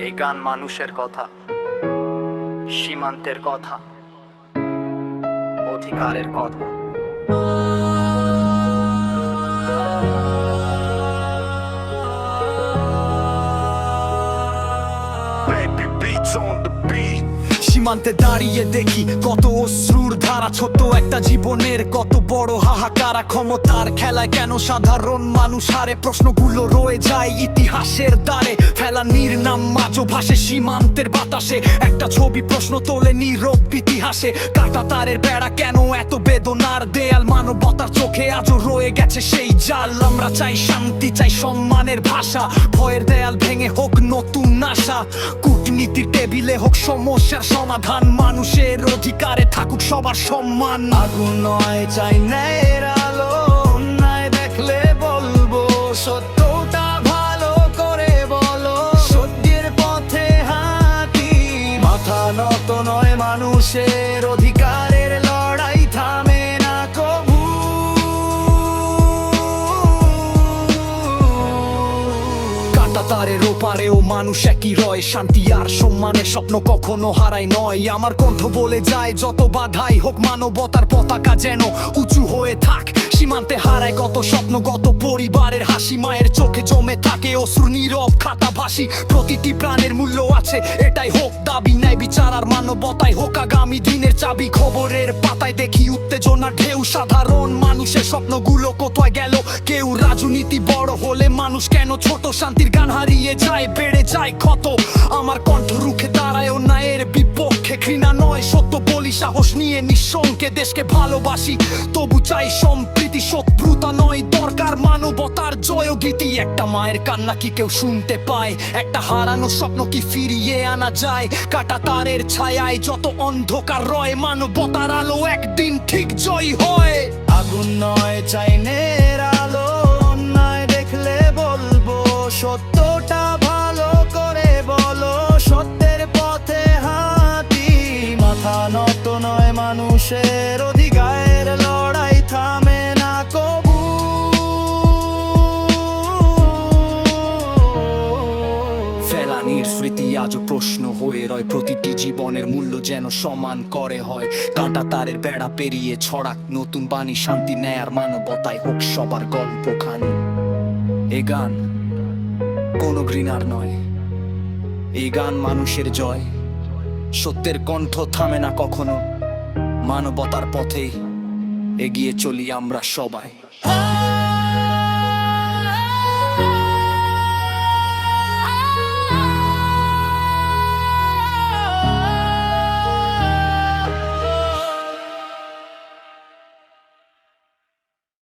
এই গান মানুষের কথা, সীমান্তের কথা, অধিকারের কথা। সীমান্তে দাঁড়িয়ে দেখি কত অশ্রুর ধারা, ছোট্ট একটা জীবনের কত বড় হাহাকারা। ক্ষমতার খেলায় কেন সাধারণ মানুষ হারে, প্রশ্নগুলো রয়ে যায় ইতিহাসের দ্বারে। ফেলা নির্নাম মাঝো ভাসে সীমান্তের বাতাসে, একটা ছবি প্রশ্ন তোলে নীরব ইতিহাসে। কাটা তারের বেড়া কেন এত বেদনার দেয়াল, মানবতার চোখে আজও রয়ে গেছে সেই জাল। আমরা চাই শান্তি, চাই সম্মানের ভাষা, ভয়ের দেয়াল ভেঙে হোক নতুন আশা। কূটনীতির টেবিলে হোক সমস্যার সমাধান, মানুষের অধিকারে থাকুক সবার সম্মান। আগুন নয় চাই ন্যায়ের আলো, অন্যায় দেখলে বলবো সত্যটা ভালো করে বলো। সত্যের পথে হাঁটি, মাথা নত নয়, মানুষের অধিকারের লড়াই থামে না কবু। কাটা তারের ওপারেও মানুষ একই রয়, শান্তি আর সম্মানের স্বপ্ন কখনো হারায় নয়। আমার কণ্ঠ বলে যায় যত বাধাই হোক, মানবতার পতাকা যেন উঁচু হয়ে থাক। সীমান্তে হারায় কত স্বপ্ন, কত পরিবারের হাসি, মায়ের চোখে জমে থাকে অশ্রু নীরব খাতা ভাসি। প্রতিটি প্রাণের মূল্য আছে, এটাই হোক দাবি, ন্যায় বিচার আর মানবতাই হোক আগামী দিনের চাবি। খবরের পাতায় দেখি উত্তেজনা ঢেউ, সাধারণ মানুষের স্বপ্নগুলো কোথায় গেল কেউ। রাজনীতি বড় হলে মানুষ কেন ছোট, শান্তির গান হারিয়ে যায়, বেড়ে যায় ক্ষত। আমার কণ্ঠ রুখে দাঁড়ায় অন্যায়ের বিপক্ষে, ঘৃণা নয় সত্য বলি, সাহস নিয়ে নিঃসঙ্কে দেশকে ভালোবাসি। তবু চাই সম্প্রীতি, শত্রুতা নয় দরকার, মানবতার জয়গীতি। একটা মায়ের কান্না কি কেউ শুনতে পায়, একটা হারানো স্বপ্ন কি ফিরিয়ে আনা যায়? কাটা তারের ছায়ায় যত অন্ধকার রয়, মানবতার আলো একদিন ঠিক জয় হয়। আগুন নয় চাই নের আলো, অন্যায় দেখলে বলবো সত্যটা ভালো করে বলো। সত্যের পথে হাঁটি, মাথা নত নয়, মানুষের অধিকারের লড়াই থামে না কবু। ফেলানির স্মৃতি আজও প্রশ্ন হয়ে রয়, প্রতিটি জীবনের মূল্য যেন সমান করে হয়। কাঁটা তারের বেড়া পেরিয়ে ছড়াক নতুন বাণী, শান্তি ন্যায় আর মানবতায় হোক সবার গল্পখানি। এ গান কোনো ঘৃণার নয়, এই গান মানুষের জয়। সত্যের কণ্ঠ থামে না কখনো, মানবতার পথে এগিয়ে চলি আমরা সবাই।